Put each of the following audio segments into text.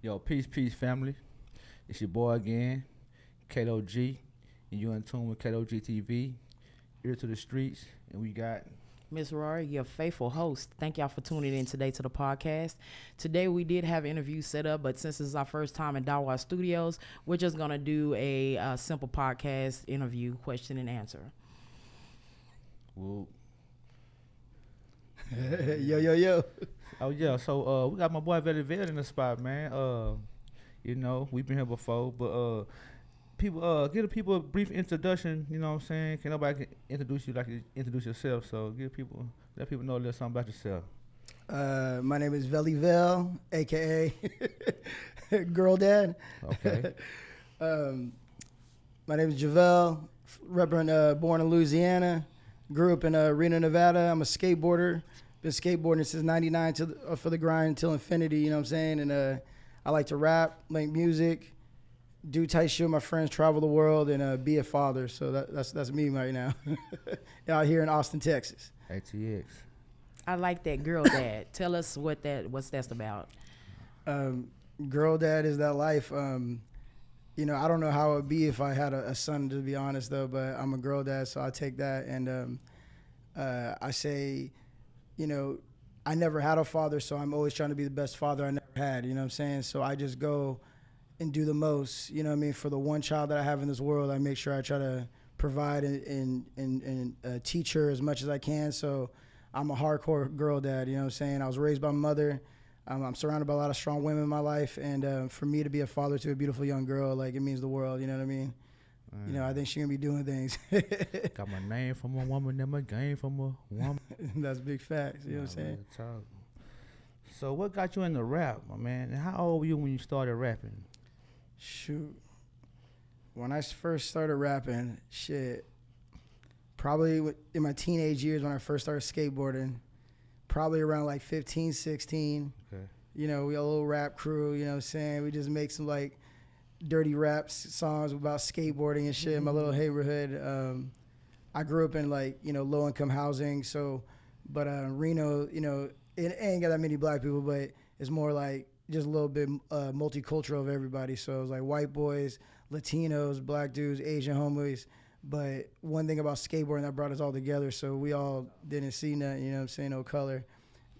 Yo, peace, family. It's your boy again, K-do-G, and you in tune with K-do-gtv, ear to the streets, and we got Miss Rory, your faithful host. Thank y'all for tuning in today to the podcast. Today we did have interviews set up, but since this is our first time in Dawa Studios, we're just going to do a simple podcast interview, question and answer. Whoop. Yo. Oh yeah, so we got my boy VellyVell in the spot, man. You know, we've been here before, but people give the people a brief introduction, you know what I'm saying? Can nobody introduce you like you introduce yourself, so let people know a little something about yourself. My name is VellyVell, aka Girl Dad. Okay. My name is Javel, born in Louisiana, grew up in Reno, Nevada. I'm a skateboarder. Been skateboarding since '99 for the grind until infinity, you know what I'm saying? And I like to rap, make music, do tight shit with my friends, travel the world, and be a father. So that's me right now. Out here in Austin, Texas. ATX. I like that, Girl Dad. Tell us what's that's about. Girl Dad is that life. You know, I don't know how it would be if I had a son, to be honest, though, but I'm a girl dad, so I take that. And I say, you know, I never had a father, so I'm always trying to be the best father I never had, you know what I'm saying? So I just go and do the most, you know what I mean? For the one child that I have in this world, I make sure I try to provide and teach her as much as I can. So I'm a hardcore girl dad, you know what I'm saying? I was raised by my mother. I'm surrounded by a lot of strong women in my life, and for me to be a father to a beautiful young girl, like, it means the world, you know what I mean? You know, I think she's going to be doing things. Got my name from a woman and my game from a woman. That's big facts, you know what I'm saying? So what got you into rap, my man? And how old were you when you started rapping? Shoot. When I first started rapping, probably in my teenage years when I first started skateboarding, probably around like 15, 16. Okay. You know, we had a little rap crew, you know what I'm saying? We just make some like dirty rap songs about skateboarding and shit in my little neighborhood. I grew up in like, you know, low income housing. But Reno, you know, it ain't got that many black people, but it's more like just a little bit multicultural of everybody. So it was like white boys, Latinos, black dudes, Asian homies. But one thing about skateboarding that brought us all together, so we all didn't see nothing, you know what I'm saying, no color.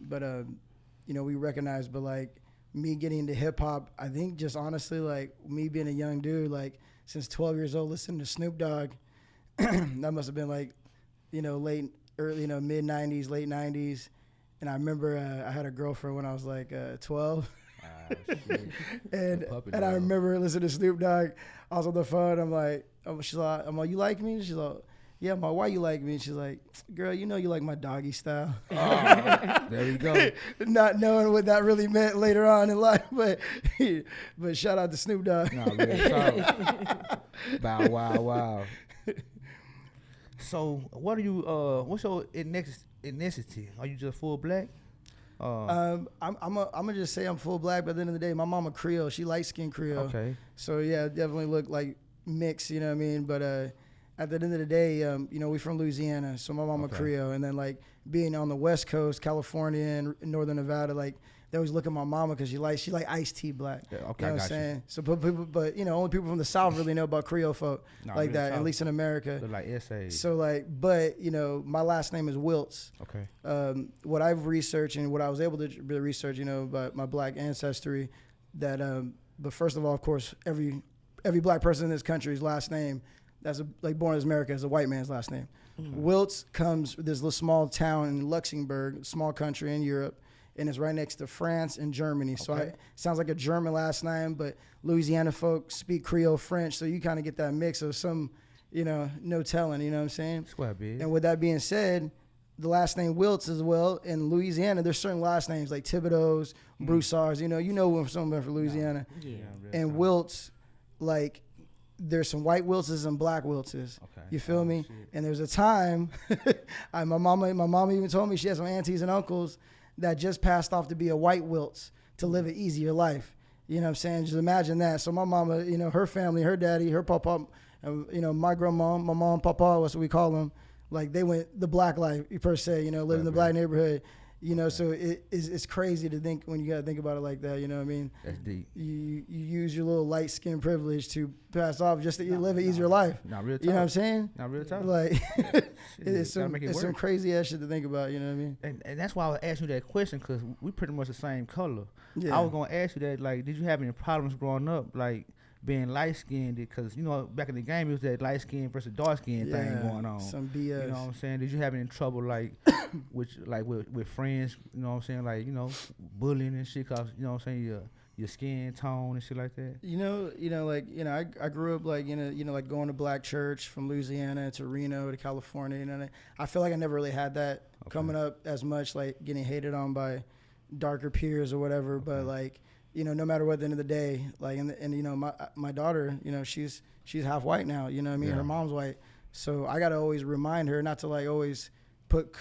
But, you know, we recognized, but like me getting into hip hop, I think just honestly, like me being a young dude, like since 12 years old, listening to Snoop Dogg, that must have been like, you know, mid 90s, late 90s. And I remember I had a girlfriend when I was like 12. and I remember listening to Snoop Dogg. I was on the phone. I'm like, you like me? She's like, yeah. I'm like, why you like me? And she's like, girl, you know you like my doggy style. There we go. Not knowing what that really meant later on in life, but shout out to Snoop Dogg. Nah, real talk. Bow wow. So what are you? What's your ethnicity? Are you just full black? I'm gonna just say I'm full black, but at the end of the day, my mama Creole. She light skinned Creole. Okay. So yeah, definitely look like mixed, you know what I mean? But at the end of the day, you know, we from Louisiana, so my mama Creole, and then like being on the West Coast, California and Northern Nevada, like they always look at my mama because she like iced tea black. Yeah, okay, you know what I I'm got saying? So but you know, only people from the South really know about Creole folk like that, at least in America. They're like essays. So like, but you know, my last name is Wiltz. Okay. What I've researched and what I was able to research, you know, about my black ancestry, that but first of all, of course, every black person in this country's last name, that's like born in America, is a white man's last name. Mm-hmm. Wiltz comes this little small town in Luxembourg, small country in Europe, and it's right next to France and Germany. So it sounds like a German last name, but Louisiana folks speak Creole French, so you kind of get that mix of some, you know, no telling, you know what I'm saying? Square big. And with that being said, the last name Wiltz as well. In Louisiana, there's certain last names like Thibodeau's, Broussards, you know when someone from Louisiana. Yeah. And Wiltz, like, there's some white Wiltzes and black Wiltzes. Okay. You feel me? Shit. And there's a time, my mama even told me she had some aunties and uncles that just passed off to be a white Wiltz to live an easier life. You know what I'm saying? Just imagine that. So my mama, you know, her family, her daddy, her papa, you know, my grandma, my mom, papa, what's what we call them. Like they went the black life per se, you know, living in the black neighborhood. You know, so it's crazy to think when you got to think about it like that. You know what I mean? That's deep. You use your little light skin privilege to pass off just to live an easier life. Not real talk. You know what I'm saying? Not real talk. Like, it's some some crazy ass shit to think about. You know what I mean? And that's why I was asking you that question, because we pretty much the same color. Yeah. I was gonna ask you that, like, did you have any problems growing up, like being light skinned? Because, you know, back in the game, it was that light skin versus dark skin thing going on. Some BS. You know what I'm saying? Did you have any trouble, like, with friends? You know what I'm saying? Like, you know, bullying and shit, cause, you know what I'm saying, your skin tone and shit like that. I grew up like like going to black church from Louisiana to Reno to California. You know, I feel like I never really had that coming up as much, like getting hated on by darker peers or whatever. But like, you know, no matter what, at the end of the day, like, and you know, my daughter, you know, she's half white now. You know what I mean? Yeah. Her mom's white, so I gotta always remind her not to like always put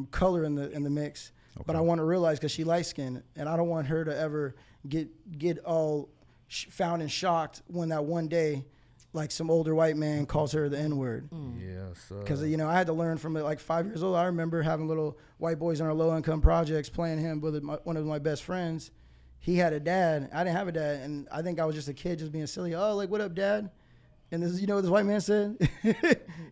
color in the mix. Okay. But I want to realize, because she light skinned, and I don't want her to ever get all found and shocked when that one day, like, some older white man calls her the N-word. Yes. Because you know, I had to learn from it. Like 5 years old, I remember having little white boys in our low income projects playing him with one of my best friends. He had a dad. I didn't have a dad, and I think I was just a kid, just being silly. Oh, like, what up, dad? And this, you know what this white man said?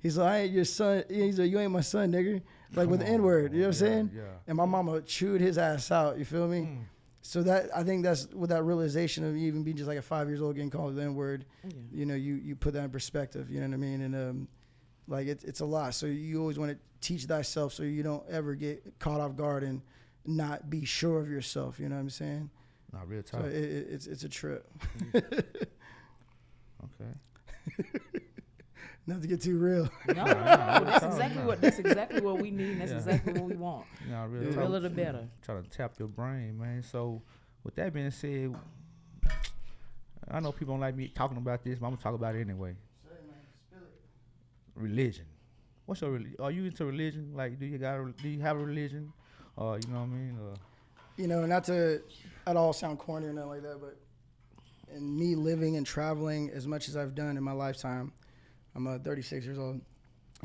He's like, I ain't your son. He's like, you ain't my son, nigga. Like, with the N-word, you know what I'm saying? Yeah. And my mama chewed his ass out, you feel me? So I think that's with that realization of even being just like a 5 years old getting called the N-word, you know, you put that in perspective, you know what I mean? And like, it's a lot. So you always want to teach thyself so you don't ever get caught off guard and not be sure of yourself, you know what I'm saying? Not real talk. So it's a trip. Okay. Not to get too real. No, that's exactly what we need. And that's exactly what we want. Nah, real The talk. realer the better. Try to tap your brain, man. So, with that being said, I know people don't like me talking about this, but I'm gonna talk about it anyway. Religion. What's your religion? Are you into religion? Like, do you have a religion? You know what I mean? You know, not to at all sound corny or nothing like that, but in me living and traveling as much as I've done in my lifetime, I'm 36 years old.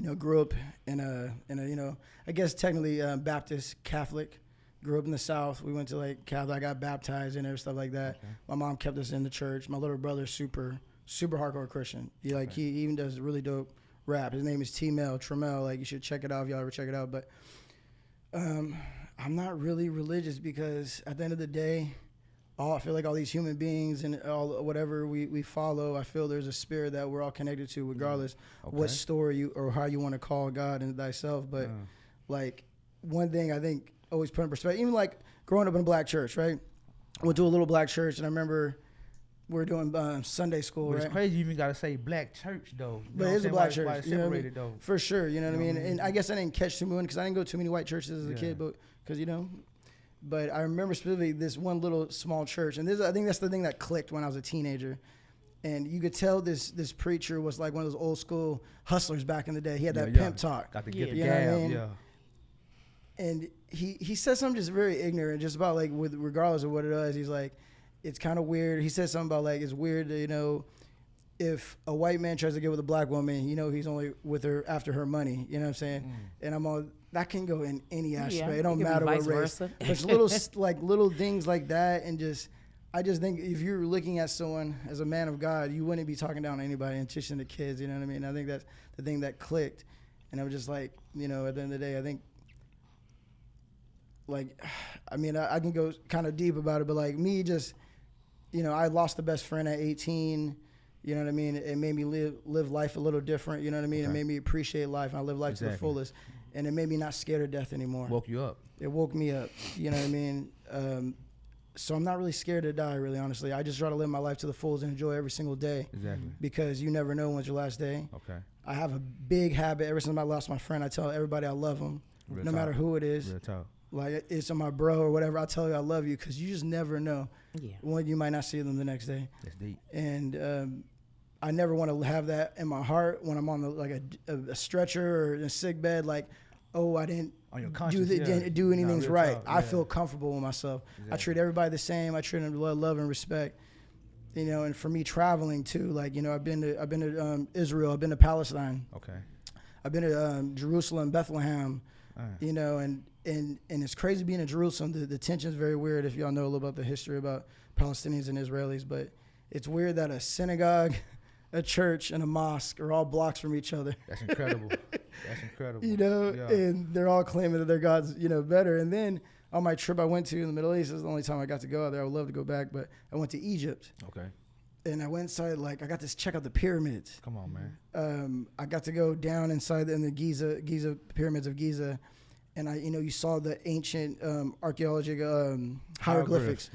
You know, grew up in a you know, I guess technically Baptist Catholic. Grew up in the South. We went to like Catholic. I got baptized and stuff like that. Okay. My mom kept us in the church. My little brother's super hardcore Christian. He even does really dope rap. His name is T-Mel Tremel. Like, you should check it out if y'all ever check it out. But I'm not really religious, because at the end of the day, I feel like all these human beings and all whatever we follow, I feel there's a spirit that we're all connected to, regardless what story you or how you want to call God and thyself. But like, one thing I think always put in perspective, even like growing up in a black church, right? I went to a little black church, and I remember we were doing Sunday school, right? It's crazy you even got to say black church, though. But it's a black church. Why it's you know separated, what I mean? though. For sure, you know what I mean? And I guess I didn't catch too many, because I didn't go to too many white churches as a kid, but because, you know. But I remember specifically this one little small church, and I think that's the thing that clicked when I was a teenager. And you could tell this preacher was like one of those old school hustlers back in the day. He had that pimp talk. Got to get the you know gab, what I mean? And he said something just very ignorant, just about like, regardless of what it is, he's like, it's kind of weird. He said something about like, it's weird that, you know, if a white man tries to get with a black woman, you know, he's only with her after her money. You know what I'm saying? And I'm all, that can go in any aspect. It don't matter what race. There's little things like that, and I just think if you're looking at someone as a man of God, you wouldn't be talking down to anybody and teaching the kids. You know what I mean? I think that's the thing that clicked, and I was just like, you know, at the end of the day, I think, like, I mean, I can go kind of deep about it, but like me, just, you know, I lost the best friend at 18. You know what I mean? It made me live life a little different. You know what I mean? It made me appreciate life, and I live life to the fullest. And it made me not scared of death anymore. Woke you up. It woke me up. You know what I mean? So I'm not really scared to die, really, honestly. I just try to live my life to the fullest and enjoy every single day. Exactly. Because you never know when's your last day. Okay. I have a big habit. Ever since I lost my friend, I tell everybody I love them, no matter who it is. Real talk. Like, it's my bro or whatever. I tell you I love you, because you just never know when you might not see them the next day. That's deep. And I never want to have that in my heart when I'm on a stretcher or in a sick bed. Like, oh, I didn't do anything right. I feel comfortable with myself. Exactly. I treat everybody the same. I treat them with love and respect. You know, and for me, traveling too. Like, you know, I've been to Israel. I've been to Palestine. Okay. I've been to Jerusalem, Bethlehem. You know, and and it's crazy being in Jerusalem. The tension's very weird if y'all know a little about the history about Palestinians and Israelis, but it's weird that a synagogue, a church, and a mosque are all blocks from each other. That's incredible. That's incredible. You know, Yeah. and they're all claiming that their God's, you know, better. And then on my trip I went to in the Middle East, this is the only time I got to go out there. I would love to go back, but I went to Egypt. Okay. And I went inside, like, I got to check out the pyramids. Come on, man. I got to go down inside in the Giza pyramids of Giza. And you saw the ancient archaeological hieroglyphics,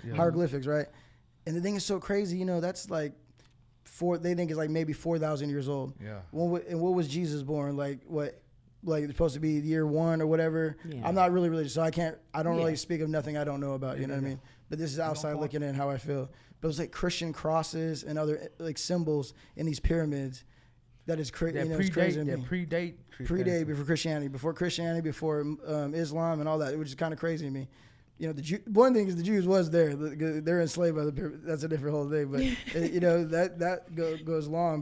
right? And the thing is so crazy, that's like they think it's like maybe 4,000 years old. Yeah. And what was Jesus born? Like it's supposed to be year 1 or whatever. Yeah. I'm not really religious, so I don't really speak of nothing I don't know about, you know what I mean? But this is outside looking in how I feel. But it was like Christian crosses and other like symbols in these pyramids. That is crazy. It's crazy to me. Predate before Christianity, before Islam and all that, which is kind of crazy to me. One thing is the Jews was there. They're enslaved by the pyramid. That's a different whole thing. But that goes long.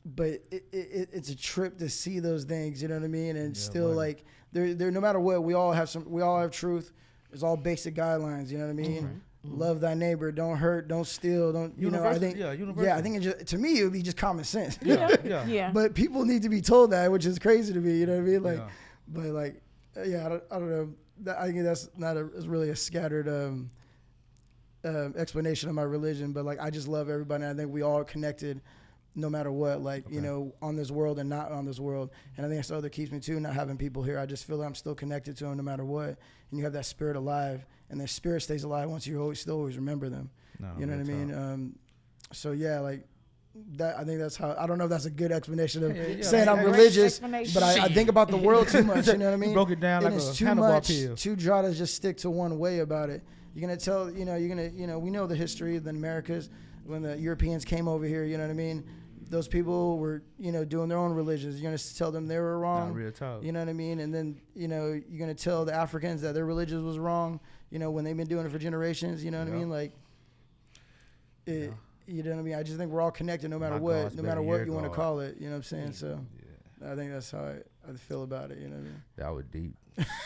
But it's a trip to see those things. You know what I mean? And still, like, they're no matter what, we all have truth. It's all basic guidelines. You know what I mean? Mm-hmm. Love thy neighbor. Don't hurt. Don't steal. Don't I think? I think to me it would be just common sense. Yeah. But people need to be told that, which is crazy to me. You know what I mean? Like, but like, I don't know. I think that's not really a scattered explanation of my religion. But like, I just love everybody. I think we all are connected, no matter what. Like, on this world and not on this world. And I think that's the other keeps me too. Not having people here, I just feel that I'm still connected to them no matter what. And you have that spirit alive. And their spirit stays alive once you always remember them. No, you know what I mean? So yeah, like that. I think that's how. I don't know if that's a good explanation of saying I'm religious, but I think about the world too much. You know what I mean? Broke it down like a Hannibal pill. To try to just stick to one way about it. You're gonna tell. We know the history of the Americas when the Europeans came over here. You know what I mean? Those people were, doing their own religions. You're going to tell them they were wrong. Not real talk. You know what I mean? And then, you're going to tell the Africans that their religion was wrong, when they've been doing it for generations. You know what I mean? Like, you know what I mean? I just think we're all connected no matter what you want to call it. You know what I'm saying? So I think that's how I feel about it. You know what I mean? That was deep.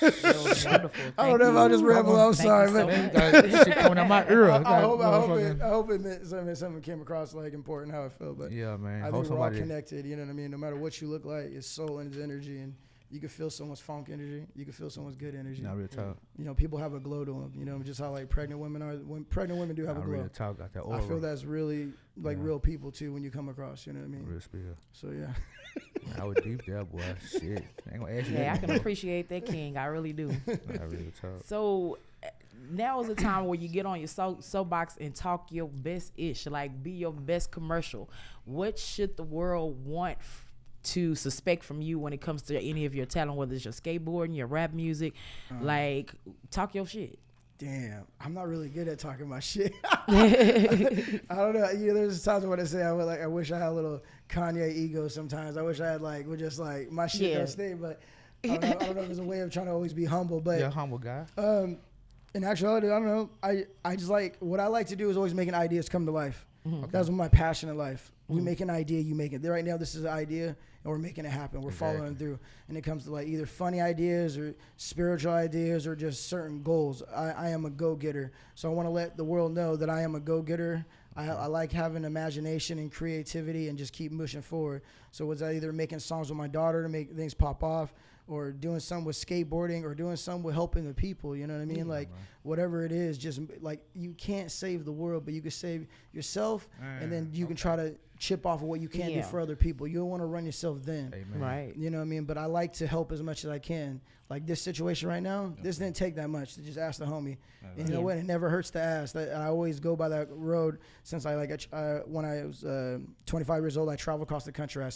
That was wonderful. I don't know if I just ramble. I'm sorry, man. Shit coming out my ear. I hope it meant something came across like important how I feel. But yeah, man. I think we're all connected. You know what I mean? No matter what you look like, it's soul and it's energy, and you can feel someone's funk energy. You can feel someone's good energy. Not real talk. People have a glow to them. Just how like pregnant women are. When pregnant women do have a glow. Real talk. Got that aura. I feel that's really like real people too when you come across. You know what I mean? Real spirit. So yeah. I was deep there, boy. Shit. I ain't gonna ask you. Yeah, I can appreciate that, King. I really do. I really talk. So now is the time where you get on your soapbox and talk your best ish, like be your best commercial. What should the world want to suspect from you when it comes to any of your talent, whether it's your skateboarding, your rap music? Like, talk your shit. Damn, I'm not really good at talking my shit. I don't know. There's times when I say I wish I had a little Kanye ego. Sometimes I wish I had like my shit don't stay. But I don't know if there's a way of trying to always be humble. But you're a humble guy. In actuality, I don't know. I just like what I like to do is always making ideas come to life. Mm-hmm. That's my passion in life. We make an idea, you make it. Right now, this is an idea, and we're making it happen. We're following through. And it comes to like either funny ideas or spiritual ideas or just certain goals. I am a go-getter. So I want to let the world know that I am a go-getter. I like having imagination and creativity and just keep pushing forward. So it's either making songs with my daughter to make things pop off, or doing something with skateboarding, or doing something with helping the people. You know what I mean? Like, whatever it is, just like, you can't save the world, but you can save yourself, and then you can try to chip off of what you can do for other people. You don't want to run yourself thin. Amen. Right. You know what I mean? But I like to help as much as I can. Like this situation right now, this didn't take that much to just ask the homie. And you know what? It never hurts to ask. I always go by that road since when I was 25 years old, I traveled across the country. I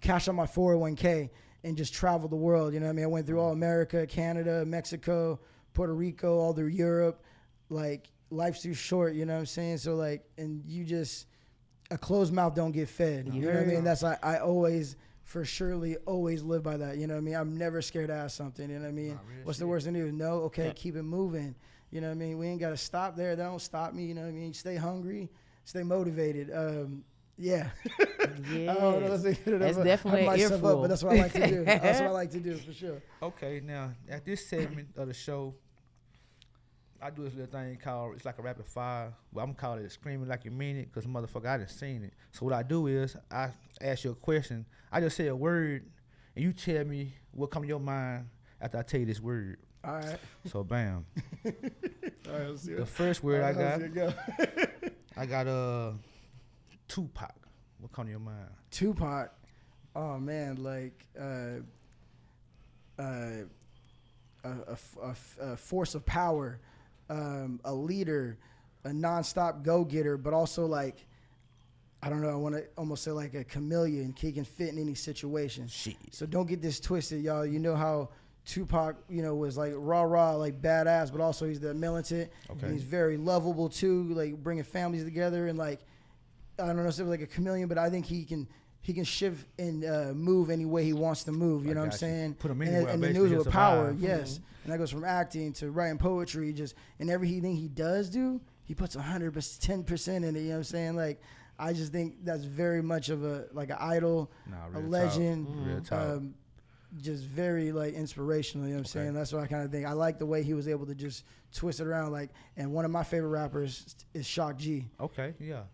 cashed on my 401k and just traveled the world. You know what I mean? I went through all America, Canada, Mexico, Puerto Rico, all through Europe. Like, life's too short, you know what I'm saying? So like, and you just, a closed mouth don't get fed. You know what I mean? That's I always, for surely, always live by that. You know what I mean? I'm never scared to ask something. You know what I mean? What's the worst thing to do? No? Okay, keep it moving. You know what I mean? We ain't got to stop there. That don't stop me. You know what I mean? Stay hungry. Stay motivated. Yeah. Yes. I don't know, That's definitely hype an myself up, earful. but that's what I like to do. That's what I like to do for sure. Okay, now at this segment of the show, I do this little thing called, it's like a rapid fire. Well, I'm calling it screaming like you mean it, because motherfucker, I done seen it. So what I do is I ask you a question. I just say a word, and you tell me what come to your mind after I tell you this word. All right. So bam. All right, let's see The first word I got, let's see it go. I got Tupac. What come to your mind? Tupac. Oh man, like a force of power, a leader, a nonstop go-getter, but also like, I don't know, I want to almost say like a chameleon. He can fit in any situation. Shit. So don't get this twisted, y'all. You know how Tupac, was like rah, like badass, but also he's the militant. Okay. And he's very lovable too, like bringing families together and like, I don't know, sort of like a chameleon, but I think he can shift and move any way he wants to move. You know what I'm saying? Put him anywhere. And the basically, news he'll with power, survive. yes. And that goes from acting to writing poetry, and everything he does do, he puts 110% in it. You know what I'm saying? Like, I just think that's very much of an idol, a legend. Real talk. Just very like inspirational, you know what I'm saying? That's what I kind of think. I like the way he was able to just twist it around. Like, and one of my favorite rappers is Shock G. Okay, yeah.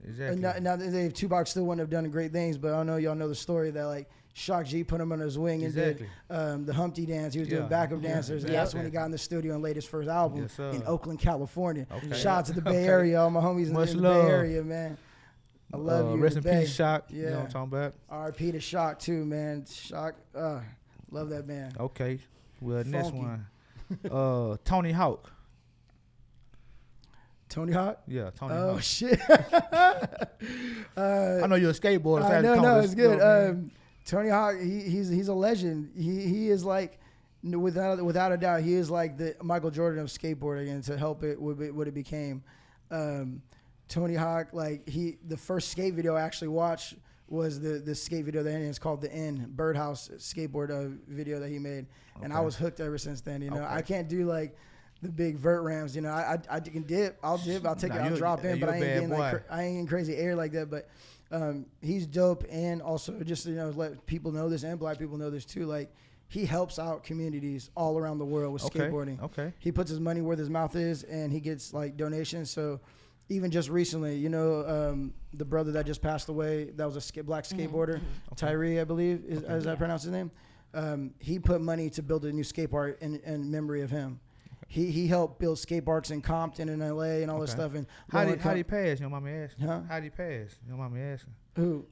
Exactly. Now Tupac still wouldn't have done great things, but I don't know, y'all know the story that like Shock G put him under his wing and did the Humpty dance. He was doing backup dancers, and that's when he got in the studio and laid his first album in Oakland, California. Okay. Shout out to the Bay Area, all my homies in the Bay Area, man. I love you. Rest in Bay. peace, Shock. Yeah. You know what I'm talking about? R.I.P. to Shock too, man. Shock, love that man. Okay. Well, next Funky. one. Tony Hawk. Tony Hawk? Yeah, Tony Oh, Hawk. shit. I know you're a skateboarder. No, it's good. Tony Hawk, he's a legend. He is like, without a doubt, he is like the Michael Jordan of skateboarding, and to help it what it became. Tony Hawk, like the first skate video I actually watched was the skate video that it's called The End, Birdhouse skateboard video that he made, and I was hooked ever since then. You know, I can't do like the big vert rams. You know, I can dip. I'll take it. I'll drop in, but I ain't getting I ain't in crazy air like that. But he's dope, and also just let people know this, and black people know this too. Like, he helps out communities all around the world with skateboarding. Okay. He puts his money where his mouth is, and he gets like donations. So even just recently, the brother that just passed away, that was a black skateboarder, Tyree, I believe, is I pronounce his name? He put money to build a new skate park in memory of him. He helped build skate parks in Compton and LA and all this stuff. And how did he pass? You don't mind me asking? Huh? How did he pass? You don't mind me asking? Who?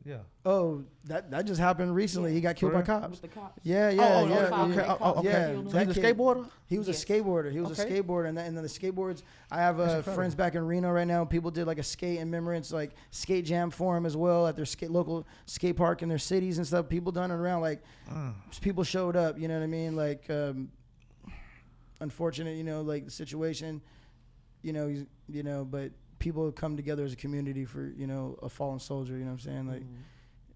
Yeah. Oh, that just happened recently. Yeah. He got killed by cops. With the cops. Yeah. Okay. Yeah, So he's a skateboarder? He was a skateboarder. He was a skateboarder, and then the skateboards. I have friends back in Reno right now. People did like a skate in remembrance, like skate jam for him as well at their local skate park in their cities and stuff. People done it around, like people showed up. You know what I mean? Like, unfortunate, like the situation. But people come together as a community for a fallen soldier. You know what I'm saying? Like.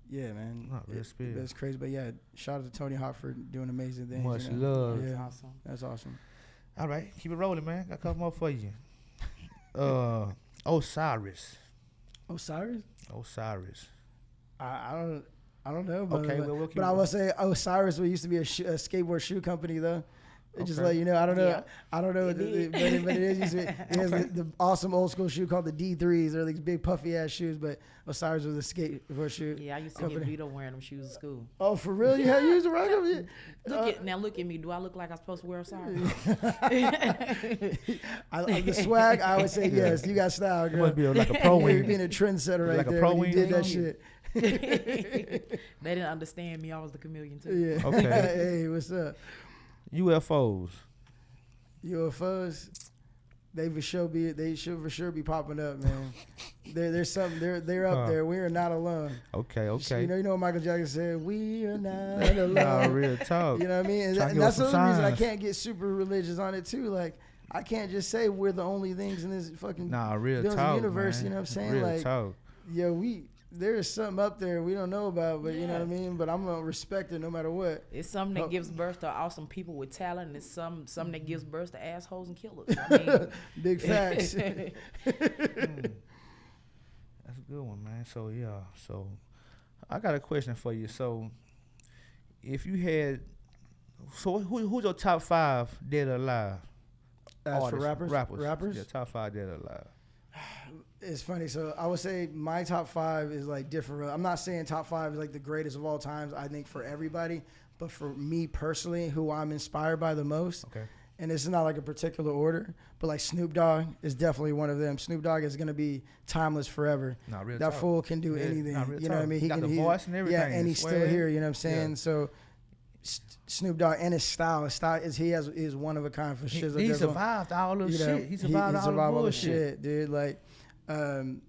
Yeah, man. That's crazy. But yeah, shout out to Tony Hawk for doing amazing things. Much love. Yeah, That's awesome. That's awesome. All right, keep it rolling, man. Got a couple more for you. Osiris. Osiris? I don't know. But, Okay, well, we'll keep but I will say Osiris used to be a skateboard shoe company though. It's just like, I don't know. Yeah. I don't know, but it is. It has the awesome old school shoe called the D3s. They're these big puffy ass shoes, but Osiris was a skateboard shoe. Yeah, I used to get beat up wearing them shoes at school. Oh, for real? You used to rock them? Look at me. Do I look like I'm supposed to wear Osiris? The swag, I would say yes. You got style, girl. It must be like a pro wing. You're being a trendsetter right like a there. pro When you wing did that thing? shit. They didn't understand me. I was the chameleon too. Yeah. Okay. Hey, what's up? UFOs. UFOs, they should for sure be popping up, man. There's something. They're up there. We are not alone. Okay. You know what Michael Jackson said? We are not alone. Nah, real talk. You know what I mean? And that's the other reason I can't get super religious on it too. Like, I can't just say we're the only things in this fucking real talk, universe. man. You know what I'm saying? Real like, talk. there is something up there we don't know about, but you know what I mean? But I'm going to respect it no matter what. It's something that gives birth to awesome people with talent, and it's something that gives birth to assholes and killers. I mean, Big facts. That's a good one, man. So yeah, so I got a question for you. So if you had, so who's your top 5 dead or alive? As for Artists, rappers, Yeah, top 5 dead or alive. it's funny. So I would say my top 5 is like different. I'm not saying top 5 is like the greatest of all times. I think for everybody, but for me personally, who I'm inspired by the most. Okay. And it's not like a particular order, but like Snoop Dogg is definitely one of them. Snoop Dogg is gonna be timeless forever. Nah, real That talk. fool can do Yeah, anything. nah, real You know what I talk. mean? He got the voice and everything. Yeah, and he's still swag. here. You know what I'm saying? Yeah. So Snoop Dogg and his style is is one of a kind for shizzle. He Dizzle. survived all the You know, shit. He survived all the bullshit. dude. Like, I'm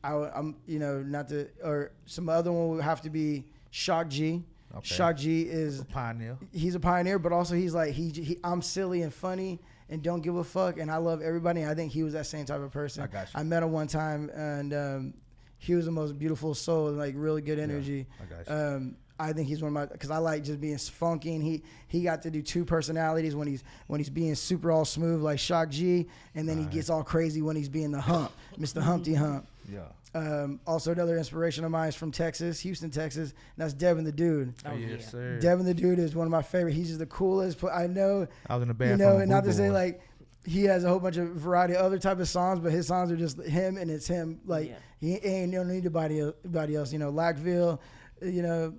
not to, or some other one would have to be Shock G. Okay. Shock G is A pioneer. he's a pioneer, but also he's like I'm silly and funny and don't give a fuck, and I love everybody. And I think he was that same type of person. I got you. I met him one time, and he was the most beautiful soul, like really good energy. I got you. I think he's one of my, because I like just being funky, and he got to do 2 personalities when he's being super all smooth like Shock G, and then he gets all crazy when he's being the hump, Mr. Humpty Hump. Yeah. Also another inspiration of mine is from Texas, Houston, Texas, and that's Devin the Dude. Oh, yes, sir. Devin the Dude is one of my favorite. He's just the coolest. I know, I was in the bathroom. you know, and not to say like he has a whole bunch of variety of other type of songs, but his songs are just him, and it's him. Like he ain't no need anybody else. You know, Lackville, you know,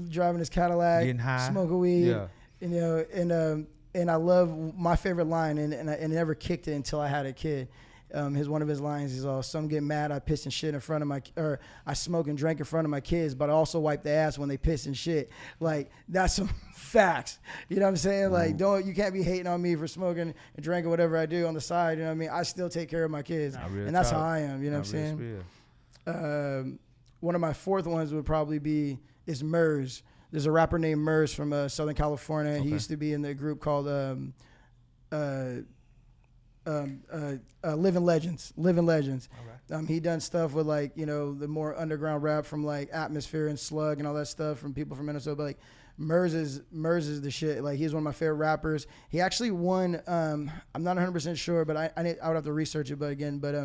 driving his Cadillac, getting high, smoking weed. Yeah. You know, and I love my favorite line, and I never kicked it until I had a kid. One of his lines is, "Some get mad I piss and shit in front of or I smoke and drink in front of my kids, but I also wipe their ass when they piss and shit." Like, that's some facts. You know what I'm saying? Like, you can't be hating on me for smoking and drinking whatever I do on the side. You know what I mean? I still take care of my kids, and that's how I am. You know what I'm saying? One of my 4th ones would probably is Murs. There's a rapper named Murs from Southern California. Okay. He used to be in the group called Living Legends. Right. He done stuff with like, you know, the more underground rap from like Atmosphere and Slug and all that stuff from people from Minnesota. But like Murs is the shit. Like, he's one of my favorite rappers. He actually won. I'm not 100% sure, but I would have to research it. But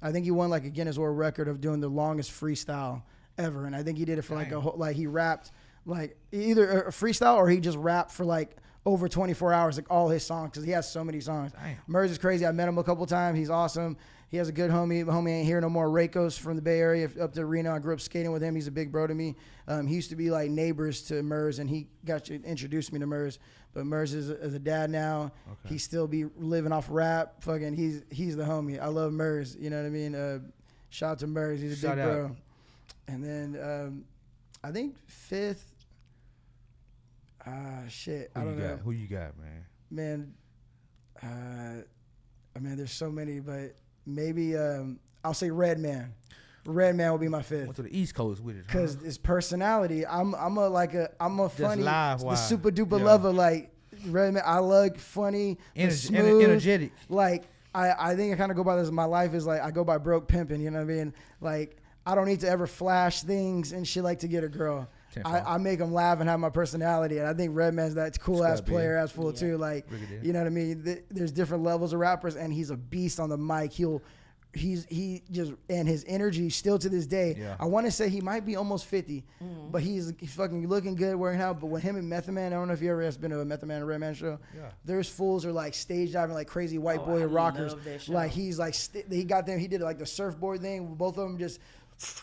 I think he won like a Guinness World Record of doing the longest freestyle ever. And I think he did it for like he rapped like either a freestyle or he just rapped for like over 24 hours, like all his songs, because he has so many songs. Murs is crazy. I met him a couple times. He's awesome. He has a good homie. My homie ain't here no more. Raycos from the Bay Area up to Reno. I grew up skating with him. He's a big bro to me. He used to be like neighbors to Murs, and he introduced me to Murs. But Murs is a dad now. Okay. He still be living off rap. Fucking, he's the homie. I love Murs. You know what I mean? Shout out to Murs. He's a big bro. And then I think 5th. Shit. I don't know. Who you got, man? Man, there's so many, but maybe I'll say Redman. Redman will be my 5th. Went to the East Coast with it, because his personality. I'm a funny, the super duper lover. Like Redman, I like funny, smooth, energetic. Like I think I kind of go by this. My life is like I go by broke pimping. You know what I mean? Like I don't need to ever flash things and shit like to get a girl. I make them laugh and have my personality, and I think Redman's that cool ass player, ass fool too. Like, you know what I mean? There's different levels of rappers, and he's a beast on the mic. He just, and his energy still to this day. Yeah. I want to say he might be almost 50, but he's fucking looking good, wearing out. But when him and Method Man, I don't know if you ever been to a Method Man and Redman show. Yeah. There's fools are like stage diving like crazy white boy rockers. Like he's like he got them. He did like the surfboard thing. Both of them just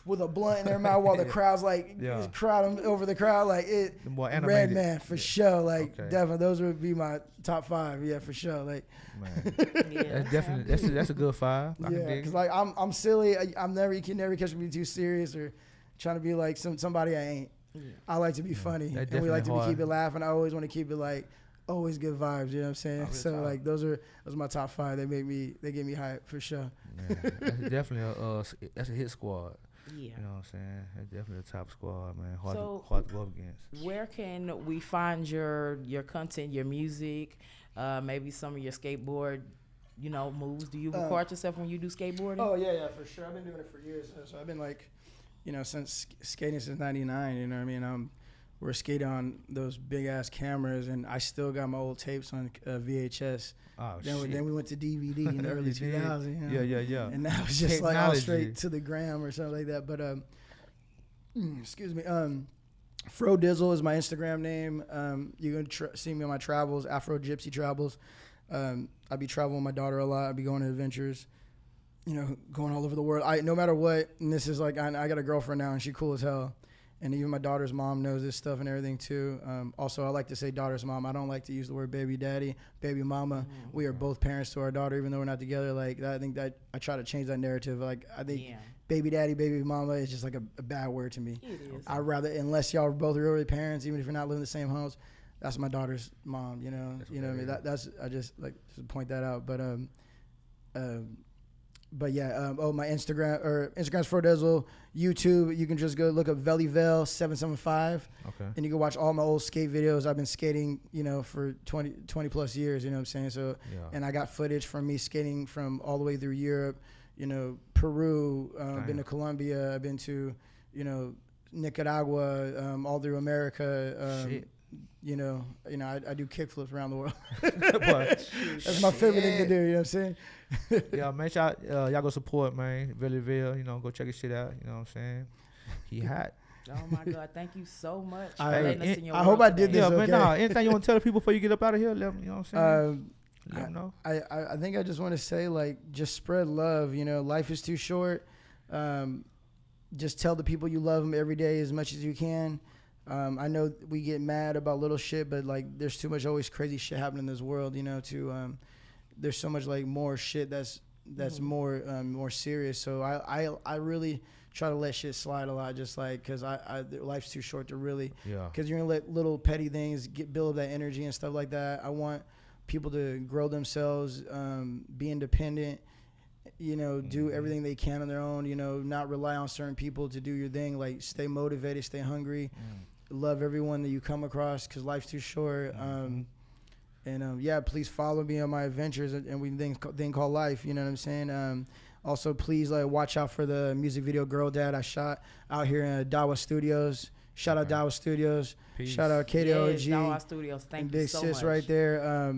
with a blunt in their mouth while the crowd's like crowd over the crowd, like it. Redman for sure, like definitely those would be my top 5. Yeah, for sure. Like, man, that's definitely that's a good 5. Yeah, because like I'm silly. You can never catch me too serious or trying to be like somebody I ain't. Yeah. I like to be funny, and we like to keep it laughing. I always want to keep it like always good vibes. You know what I'm saying? So like those are my top 5. They get me hype for sure. Man, that's definitely that's a hit squad. Yeah. You know what I'm saying? That's definitely a top squad, man. Hard to go up against. Where can we find your content, your music, maybe some of your skateboard, moves? Do you record yourself when you do skateboarding? Oh, yeah, for sure. I've been doing it for years. So I've been like, since skating since 99, you know what I mean? we're skating on those big ass cameras, and I still got my old tapes on VHS. Oh, Then we went to DVD in the early 2000s. You know? Yeah. And that was just like all straight to the gram or something like that. But excuse me. Fro Dizzle is my Instagram name. You can see me on my travels, Afro Gypsy Travels. I be traveling with my daughter a lot. I be going on adventures, you know, going all over the world. No matter what, and this is like, I got a girlfriend now, and she cool as hell. And even my daughter's mom knows this stuff and everything too. Also, I like to say daughter's mom. I don't like to use the word baby daddy, baby mama. We are both parents to our daughter, even though we're not together. Like, I think that I try to change that narrative. Like, I think baby daddy, baby mama is just like a bad word to me. It is. I'd rather, unless y'all are both really parents, even if you're not living in the same house, that's my daughter's mom. You know, what I mean. That's I just like to point that out. But yeah, my Instagram's Fro Dizzle. YouTube, you can just go look up VellyVell 775. Okay. And you can watch all my old skate videos. I've been skating, you know, for 20 plus years, you know what I'm saying? So, and I got footage from me skating from all the way through Europe, you know, Peru, been to Colombia, I've been to, you know, Nicaragua, all through America. You know, I do kickflips around the world. That's my favorite thing to do. You know what I'm saying? Yeah, make sure y'all go support, man. VellyVell, you know, go check his shit out. You know what I'm saying? He hot. Oh my God! Thank you so much. I hope I did this. Yeah, okay. man. Anything you want to tell the people before you get up out of here? Let them, you know what I'm saying? Let them know. I think I just want to say, like, just spread love. You know, life is too short. Just tell the people you love them every day as much as you can. I know we get mad about little shit, but like, there's too much always crazy shit happening in this world, you know, there's so much like more shit that's more serious. So I really try to let shit slide a lot, just like, cause life's too short to really, cause you're gonna let little petty things build that energy and stuff like that. I want people to grow themselves, be independent, you know, do everything they can on their own, you know, not rely on certain people to do your thing. Like, stay motivated, stay hungry, love everyone that you come across, because life's too short. Please follow me on my adventures and we thing called life, you know what I'm saying? Also, please, like, watch out for the music video Girl Dad I shot out here in Dawa Studios. Shout out Dawa Studios. Peace. Shout out K-do-gtv. Yes, Dawa Studios. Thank you Big so sis much. right there.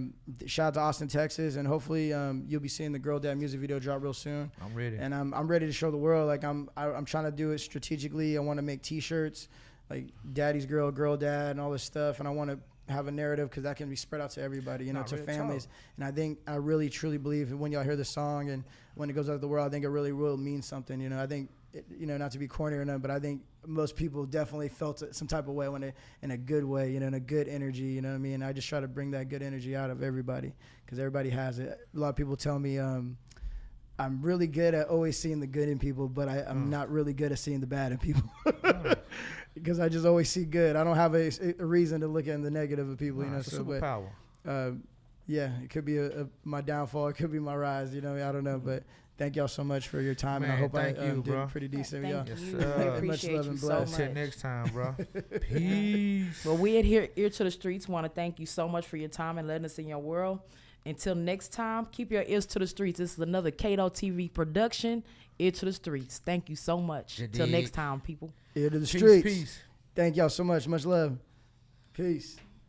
Shout out to Austin, Texas, and hopefully you'll be seeing the Girl Dad music video drop real soon. I'm ready. And I'm ready to show the world. Like, I'm trying to do it strategically. I want to make T-shirts like Daddy's Girl, Girl Dad, and all this stuff. And I want to have a narrative, because that can be spread out to everybody, you know, to families. And I really truly believe when y'all hear the song and when it goes out to the world, I think it really will mean something. You know, I think, you know, not to be corny or nothing, but I think most people definitely felt it some type of way when they, in a good way, you know, in a good energy, you know what I mean? I just try to bring that good energy out of everybody, because everybody has it. A lot of people tell me I'm really good at always seeing the good in people, but I'm not really good at seeing the bad in people. Because I just always see good. I don't have a reason to look at the negative of people, you know. It's a superpower. It could be my downfall. It could be my rise, you know. I don't know, but thank y'all so much for your time, and I hope I did pretty decent. Thank you. Yes, I appreciate you so much. Till next time, bro. Peace. Well, we at here, Ear to the Streets, want to thank you so much for your time and letting us in your world. Until next time, keep your ears to the streets. This is another K-do-gtv production, Ear to the Streets. Thank you so much. Till next time, people. Ear to the streets. Peace. Thank y'all so much. Much love. Peace.